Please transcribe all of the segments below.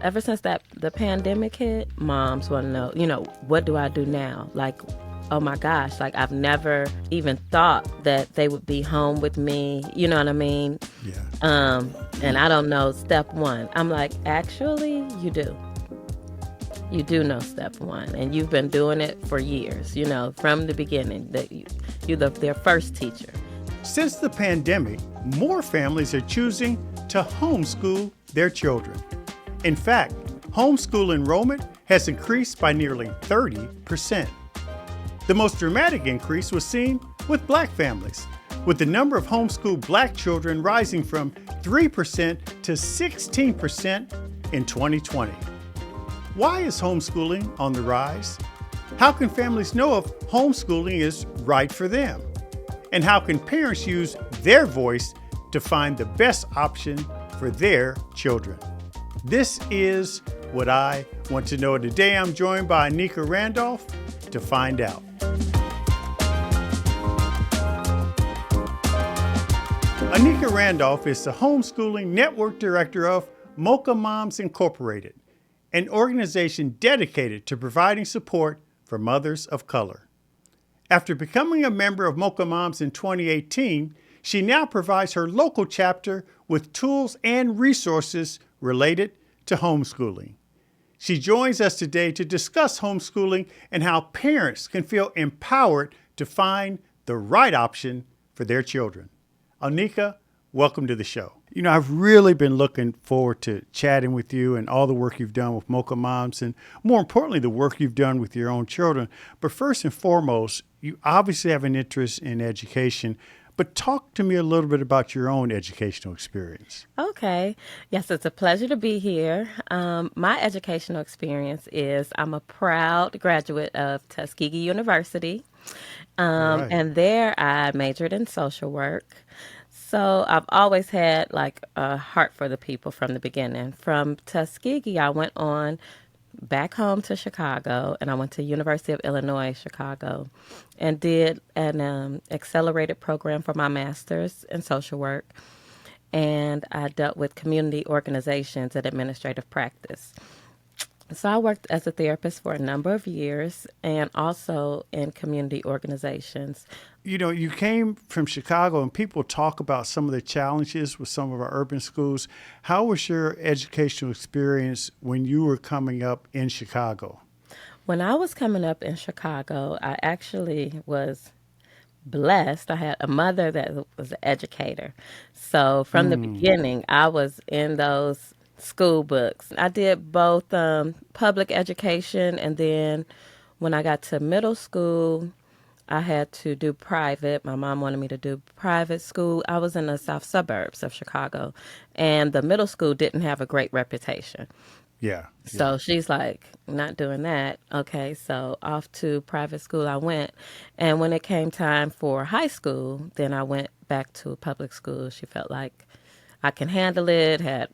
ever since the pandemic hit, moms want to know, what do I do now? Like, oh my gosh, like I've never even thought that they would be home with me. You know what I mean? Yeah. And I don't know step one. I'm like, actually, you do. You do know step one, and you've been doing it for years. From the beginning that their first teacher. Since the pandemic, more families are choosing to homeschool their children. In fact, homeschool enrollment has increased by nearly 30%. The most dramatic increase was seen with Black families, with the number of homeschooled Black children rising from 3% to 16% in 2020. Why is homeschooling on the rise? How can families know if homeschooling is right for them? And how can parents use their voice to find the best option for their children? This is what I want to know. Today I'm joined by Onnikah Randolph to find out. Onnikah Randolph is the Homeschooling Network Director of Mocha Moms Incorporated, an organization dedicated to providing support for mothers of color. After becoming a member of Mocha Moms in 2018, she now provides her local chapter with tools and resources related to homeschooling. She joins us today to discuss homeschooling and how parents can feel empowered to find the right option for their children. Onnikah, welcome to the show. I've really been looking forward to chatting with you and all the work you've done with Mocha Moms and, more importantly, the work you've done with your own children. But first and foremost, you obviously have an interest in education, but talk to me a little bit about your own educational experience. Okay. Yes, it's a pleasure to be here. My educational experience is I'm a proud graduate of Tuskegee University. Right. And there I majored in social work. So I've always had like a heart for the people from the beginning. From Tuskegee, I went on back home to Chicago, and I went to University of Illinois, Chicago, and did an accelerated program for my master's in social work. And I dealt with community organizations and administrative practice. So I worked as a therapist for a number of years and also in community organizations. You came from Chicago, and people talk about some of the challenges with some of our urban schools. How was your educational experience when you were coming up in Chicago? When I was coming up in Chicago, I actually was blessed. I had a mother that was an educator. So from the beginning, I was in those school books. I did both public education, and then when I got to middle school, I had to do private. My mom wanted me to do private school. I was in the south suburbs of Chicago, and the middle school didn't have a great reputation. Yeah. So she's like, not doing that. Okay, so off to private school I went. And when it came time for high school, then I went back to public school. She felt like I can handle it, had,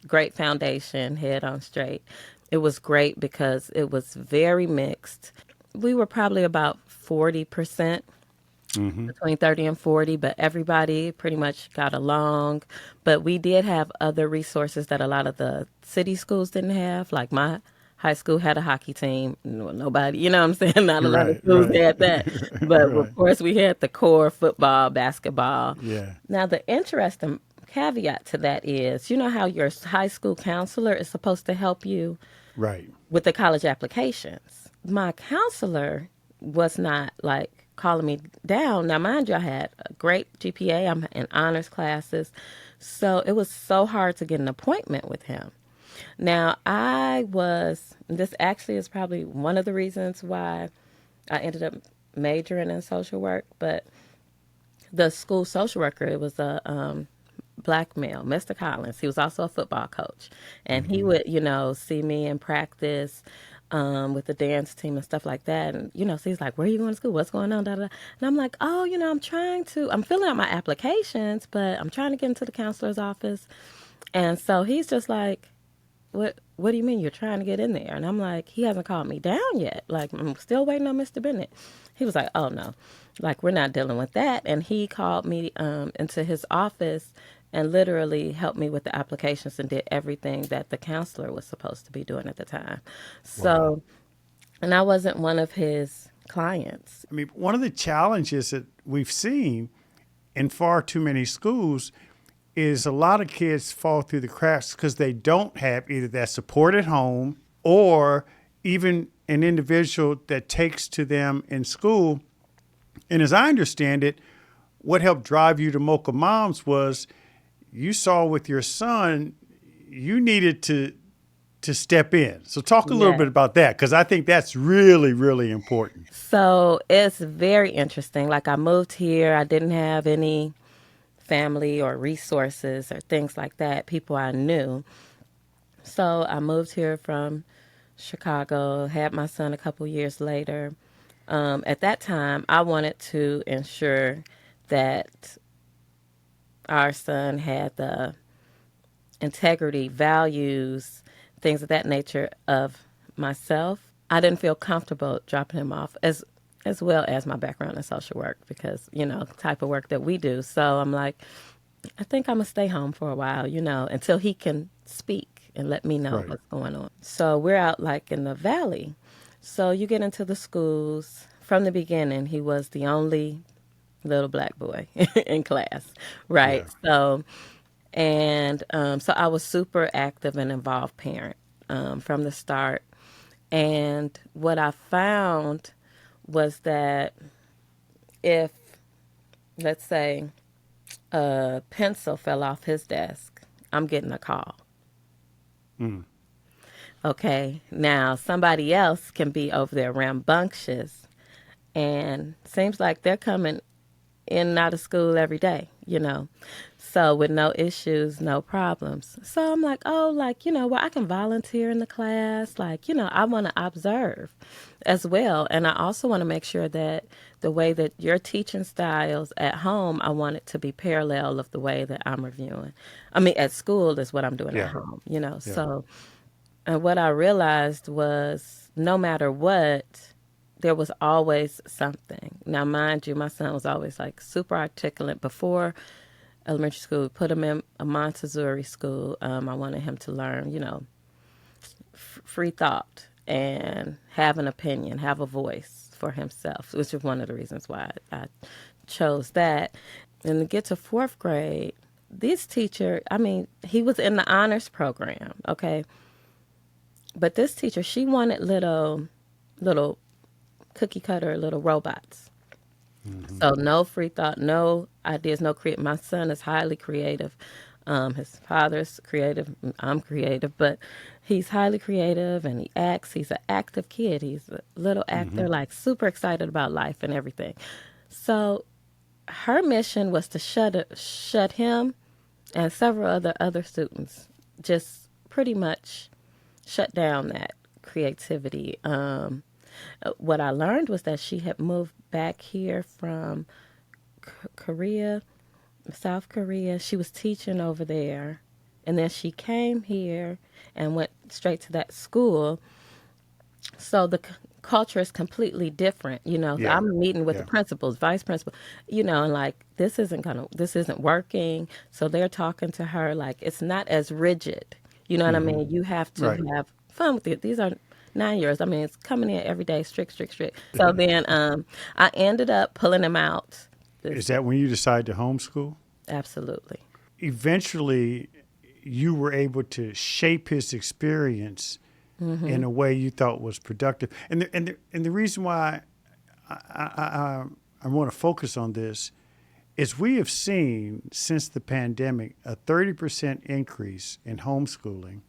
great foundation, head on straight. It was great because it was very mixed. We were probably about 40%, between 30 and 40, but everybody pretty much got along. But we did have other resources that a lot of the city schools didn't have. Like my high school had a hockey team. Nobody, you know what I'm saying? Not a lot of schools had that. But of course we had the core football, basketball. Yeah. Now the interesting caveat to that is, you know how your high school counselor is supposed to help you Right. with the college applications. My counselor was not like calling me down. Now, mind you, I had a great GPA. I'm in honors classes. So it was so hard to get an appointment with him. Now, this actually is probably one of the reasons why I ended up majoring in social work, but the school social worker, it was a Black male, Mr. Collins. He was also a football coach. And he would, see me in practice with the dance team and stuff like that. And, so he's like, where are you going to school? What's going on? Da, da, da. And I'm like, oh, I'm filling out my applications, but I'm trying to get into the counselor's office. And so he's just like, what do you mean you're trying to get in there? And I'm like, he hasn't called me down yet. Like, I'm still waiting on Mr. Bennett. He was like, oh, no, like, we're not dealing with that. And he called me into his office and literally helped me with the applications and did everything that the counselor was supposed to be doing at the time. Wow. So, and I wasn't one of his clients. I mean, one of the challenges that we've seen in far too many schools is a lot of kids fall through the cracks because they don't have either that support at home or even an individual that takes to them in school. And as I understand it, what helped drive you to Mocha Moms was you saw with your son, you needed to step in. So talk a little Yeah. bit about that, because I think that's really, really important. So it's very interesting. Like I moved here, I didn't have any family or resources or things like that, people I knew. So I moved here from Chicago, had my son a couple years later. At that time, I wanted to ensure that our son had the integrity, values, things of that nature of myself. I didn't feel comfortable dropping him off as well as my background in social work because, type of work that we do. So I'm like, I think I'm going to stay home for a while, until he can speak and let me know Right. what's going on. So we're out like in the valley. So you get into the schools. From the beginning, he was the only little black boy in class, right? Yeah. So I was super active and involved parent from the start. And what I found was that if, let's say, a pencil fell off his desk, I'm getting a call. Mm. Okay, now somebody else can be over there rambunctious and seems like they're coming in and out of school every day. So with no issues, no problems. So I'm like, oh, well, I can volunteer in the class. I want to observe as well. And I also want to make sure that the way that your teaching styles at home, I want it to be parallel of the way that I'm reviewing. I mean, at school is what I'm doing at Yeah. home. Yeah. So, and what I realized was no matter what, there was always something. Now, mind you, my son was always like super articulate before elementary school. We put him in a Montessori school. I wanted him to learn, free thought and have an opinion, have a voice for himself, which is one of the reasons why I chose that. And to get to fourth grade, this teacher, I mean, he was in the honors program, okay? But this teacher, she wanted little cookie cutter little robots. Mm-hmm. So no free thought, no ideas, no create. My son is highly creative. His father's creative. I'm creative, but he's highly creative and he acts. He's an active kid. He's a little Mm-hmm. actor, like super excited about life and everything. So her mission was to shut him and several other students, just pretty much shut down that creativity. What I learned was that she had moved back here from Korea, South Korea. She was teaching over there. And then she came here and went straight to that school. So the culture is completely different. So Yeah. I'm meeting with the Yeah. principals, vice principal, and like, this isn't working. So they're talking to her like it's not as rigid. You know what I Mm-hmm. mean? You have to Right. have fun with it. These are 9 years. I mean, it's coming in every day, strict, strict, strict. So then I ended up pulling him out. Is This that when you decided to homeschool? absolutely. Eventually, you were able to shape his experience in a way you thought was productive. And the reason why I want to focus on this is we have seen since the pandemic a 30% increase in homeschooling.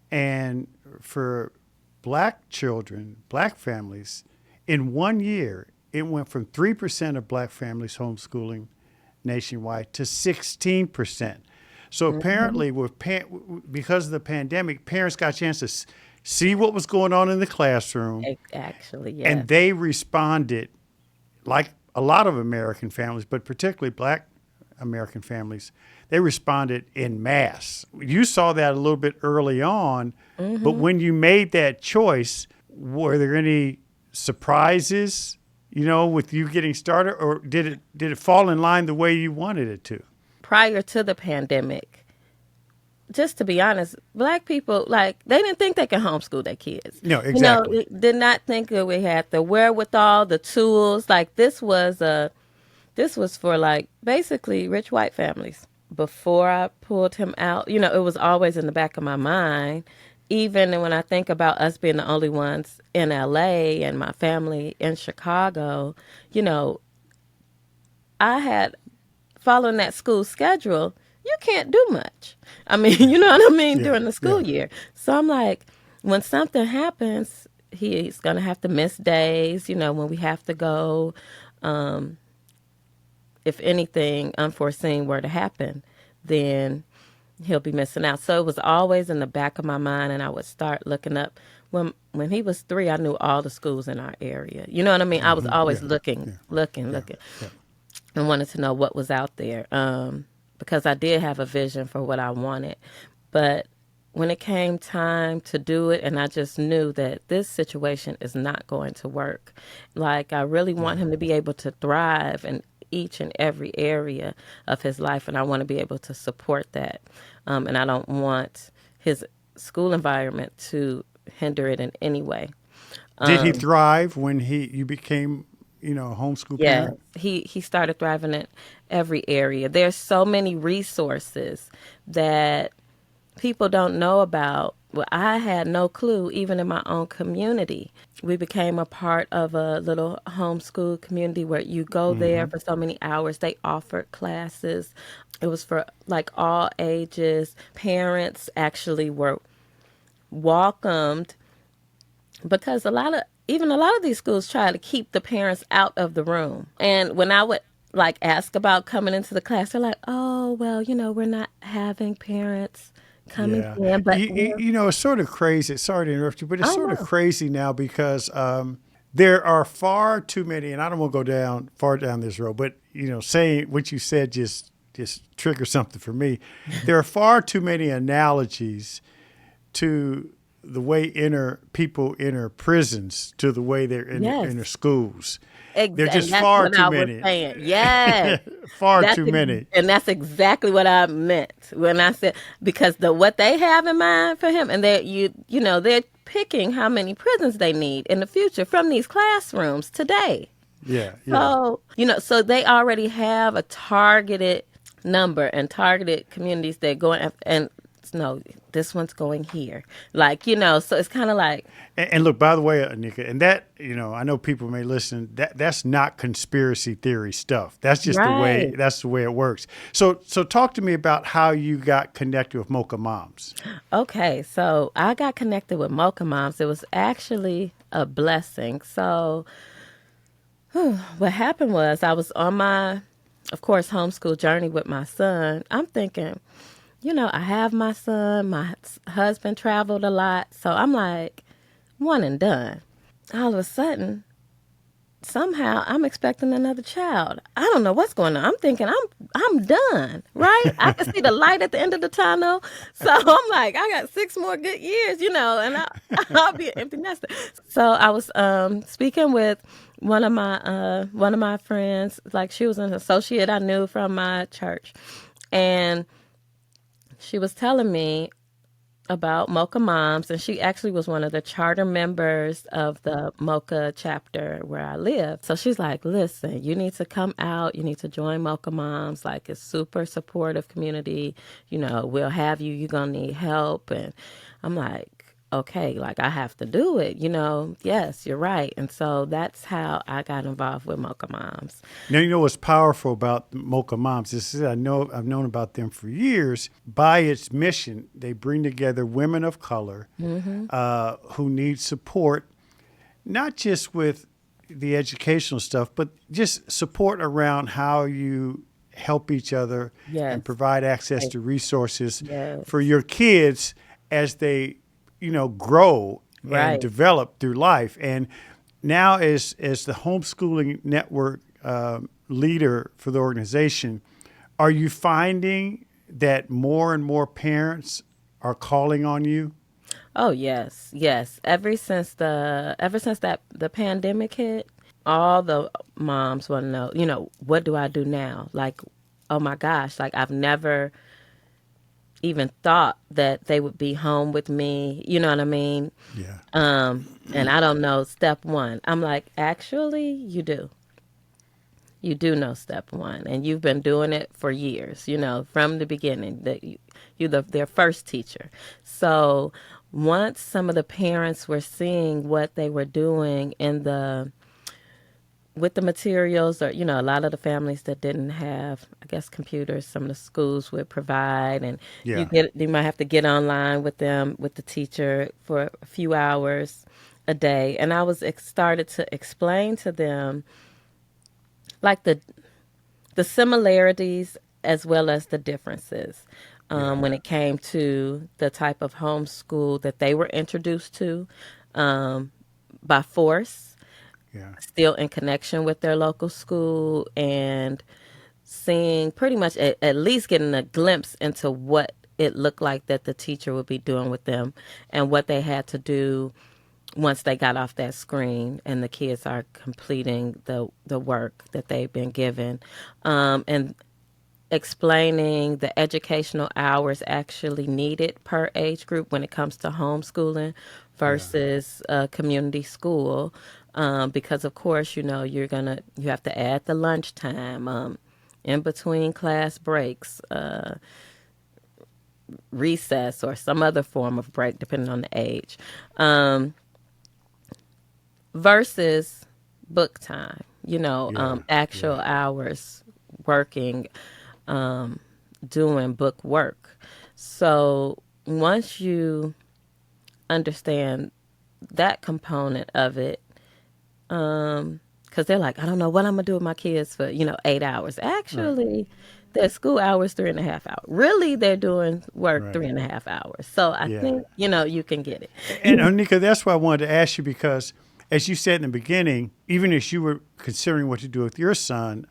And for black children, black families, in 1 year, it went from 3% of black families homeschooling nationwide to 16%. So Hmm. apparently, because of the pandemic, parents got a chance to see what was going on in the classroom, Actually, yes. and they responded like a lot of American families, but particularly black American families. They responded en masse. You saw that a little bit early on, but Hmm. when you made that choice, were there any surprises, with you getting started, or did it fall in line the way you wanted it to? prior to the pandemic, just to be honest, Black people, like, they didn't think they could homeschool their kids. No, You know, exactly. did not think that we had the wherewithal, the tools. Like, this was for, like, basically rich white families. Before I pulled him out, it was always in the back of my mind. Even when I think about us being the only ones in LA and my family in Chicago, you know, I had, following that school schedule, you can't do much. I mean, you know what I mean, Yeah, during the yeah. school year. So I'm like, when something happens, he's going to have to miss days, when we have to go. Um, if anything unforeseen were to happen, then he'll be missing out. So it was always in the back of my mind, and I would start looking up. When he was 3, I knew all the schools in our area. You know what I mean? I was always Yeah, looking, yeah, looking, yeah, looking, yeah. and wanted to know what was out there. Because I did have a vision for what I wanted, but when it came time to do it, and I just knew that this situation is not going to work. Like, I really want him to be able to thrive in each and every area of his life, and I want to be able to support that. And I don't want his school environment to hinder it in any way. Did he thrive when you became, a homeschool Yeah, parent? he started thriving in every area. There's so many resources that people don't know about. Well, I had no clue, even in my own community. We became a part of a little homeschool community where you go there for so many hours. They offered classes. It was for, like, all ages. Parents actually were welcomed, because a lot of these schools try to keep the parents out of the room. And when I would, like, ask about coming into the class, they're like, "Oh, well, we're not having parents coming Yeah. in, but we're." It's sort of crazy. Sorry to interrupt you, but it's Oh sort of no. crazy now because there are far too many, and I don't want to go far down this road, but, saying what you said just triggered something for me. There are far too many analogies to the way people enter prisons to the way they're Yes. in schools. They're And just that's far what too I was many. saying. Yes. Far too many. And that's exactly what I meant when I said, because what they have in mind for him, and they're picking how many prisons they need in the future from these classrooms today. Yeah, yeah. So they already have a targeted number and targeted communities they're going after, and no, this one's going here. Like, so it's kind of like, And look, by the way, Onnikah, and that, I know people may listen, that's not conspiracy theory stuff. That's just right. that's the way it works. So talk to me about how you got connected with Mocha Moms. Okay, so I got connected with Mocha Moms. It was actually a blessing. So what happened was, I was on my, of course, homeschool journey with my son. I'm thinking, I have my son. My husband traveled a lot. So I'm like, one and done. All of a sudden, somehow I'm expecting another child. I don't know what's going on. I'm thinking I'm done, right? I can see the light at the end of the tunnel. So I'm like, I got 6 more good years, and I'll be an empty nester. So I was speaking with one of my friends. Like, she was an associate I knew from my church, and she was telling me about Mocha Moms, and she actually was one of the charter members of the Mocha chapter where I live. So she's like, "Listen, you need to come out. You need to join Mocha Moms. Like, it's super supportive community. We'll have you. You're gonna need help." And I'm like, okay, like, I have to do it. Yes, you're right. And so that's how I got involved with Mocha Moms. Now, what's powerful about Mocha Moms is, I've known about them for years. By its mission, they bring together women of color who need support, not just with the educational stuff, but just support around how you help each other Yes. and provide access to resources Yes. for your kids as they, grow and Right. develop through life. And now, as the homeschooling network leader for the organization, are you finding that more and more parents are calling on you? Oh yes, yes. Ever since that the pandemic hit, all the moms want to know, what do I do now? Like, oh my gosh, like I've never even thought that they would be home with me. You know what I mean? Yeah. And I don't know step one. I'm like, actually, you do. You do know step one, and you've been doing it for years. You know, from the beginning that you're their first teacher. So once some of the parents were seeing what they were doing in the with the materials, or a lot of the families that didn't have, I guess, computers, some of the schools would provide, and Yeah. you might have to get online with them, with the teacher, for a few hours a day. And I was started to explain to them like the similarities as well as the differences, Yeah. when it came to the type of homeschool that they were introduced to, by force, Yeah. still in connection with their local school, and seeing pretty much at least getting a glimpse into what it looked like that the teacher would be doing with them, and what they had to do once they got off that screen and the kids are completing the work that they've been given, and explaining the educational hours actually needed per age group when it comes to homeschooling Yeah. versus community school, because of course you have to add the lunchtime, in between class breaks, recess, or some other form of break depending on the age, versus book time, Yeah. actual Yeah. hours working, doing book work. So once you understand that component of it, because they're like, I don't know what I'm gonna do with my kids for 8 hours. Right. Actually, their school hours 3.5 hours. Really, they're doing work Right. 3.5 hours. So I Yeah. think you can get it. And Onnikah, that's why I wanted to ask you because, as you said in the beginning, even as you were considering what to do with your son,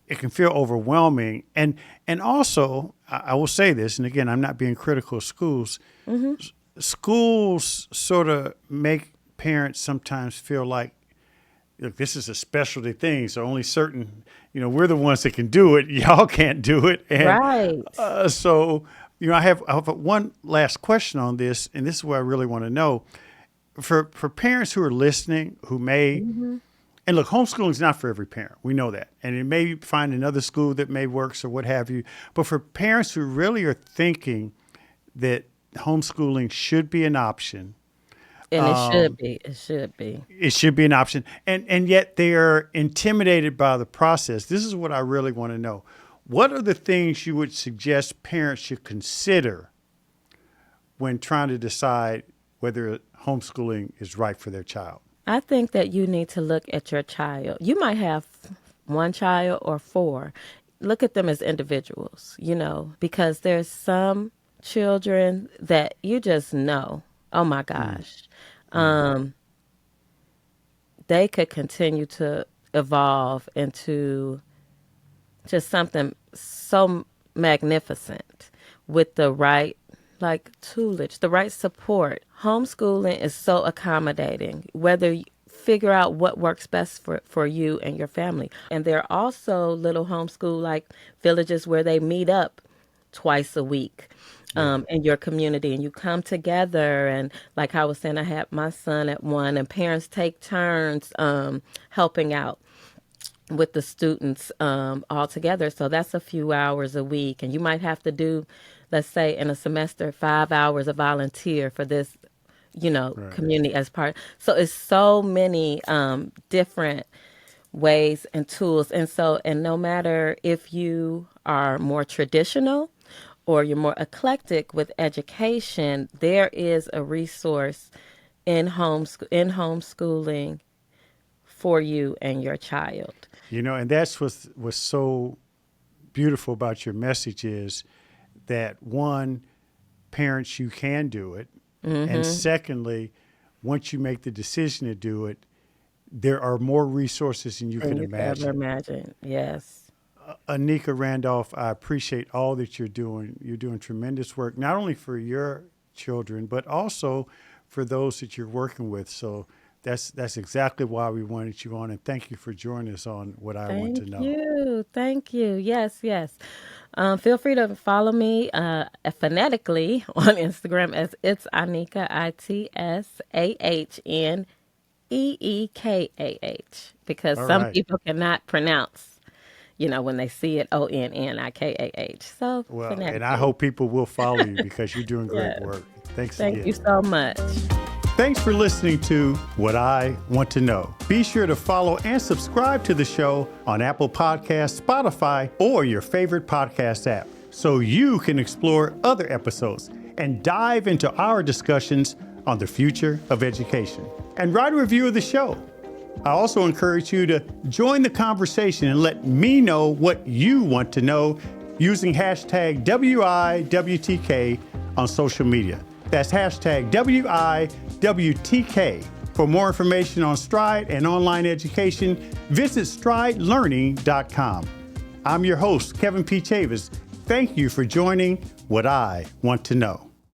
it can feel overwhelming. And also, I will say this, and again, I'm not being critical of schools. Hmm. Schools sort of make parents sometimes feel like, look, this is a specialty thing, so only certain, we're the ones that can do it. Y'all can't do it, and Right. so I have one last question on this, and this is what I really want to know for parents who are listening, who may. Hmm. And look, homeschooling is not for every parent. We know that. And it may find another school that may works or what have you. But for parents who really are thinking that homeschooling should be an option, And it should be. It should be. it should be an option. And yet they're intimidated by the process. This is what I really want to know. What are the things you would suggest parents should consider when trying to decide whether homeschooling is right for their child? I think that you need to look at your child. You might have one child or four. Look at them as individuals, because there's some children that you just know, oh my Mm, gosh, mm, they could continue to evolve into just something so magnificent with the right, like, tutelage, the right support. Homeschooling is so accommodating, whether you figure out what works best for you and your family. And there are also little homeschool like villages where they meet up twice a week, yeah. in your community, and you come together. And like I was saying, I had my son at one, and parents take turns, helping out with the students, all together. So that's a few hours a week. And you might have to do, let's say, in a semester, 5 hours of volunteer for this, Right. community as part. So it's so many, different ways and tools. And no matter if you are more traditional or you're more eclectic with education, there is a resource in homeschooling for you and your child. And that's what was so beautiful about your message is that one, parents, you can do it. And Hmm. secondly, once you make the decision to do it, there are more resources than you Than can you could ever imagine. imagine. Yes. Onnikah Randolph, I appreciate all that you're doing. You're doing tremendous work, not only for your children, but also for those that you're working with. So That's exactly why we wanted you on, and thank you for joining us on What I Want to Thank Know. you. Thank you. Yes, yes. Feel free to follow me phonetically on Instagram as it's Onnikah, ITSAHNEEKAH, because All some right. people cannot pronounce, when they see it ONNIKAH. So Well, and I phonetically. hope people will follow you because you're doing great Yes. work. Thanks Thank again. you so much. Thanks for listening to What I Want to Know. Be sure to follow and subscribe to the show on Apple Podcasts, Spotify, or your favorite podcast app so you can explore other episodes and dive into our discussions on the future of education. And write a review of the show. I also encourage you to join the conversation and let me know what you want to know using hashtag WIWTK on social media. That's hashtag WIWTK. For more information on Stride and online education, visit stridelearning.com. I'm your host, Kevin P. Chavous. Thank you for joining What I Want to Know.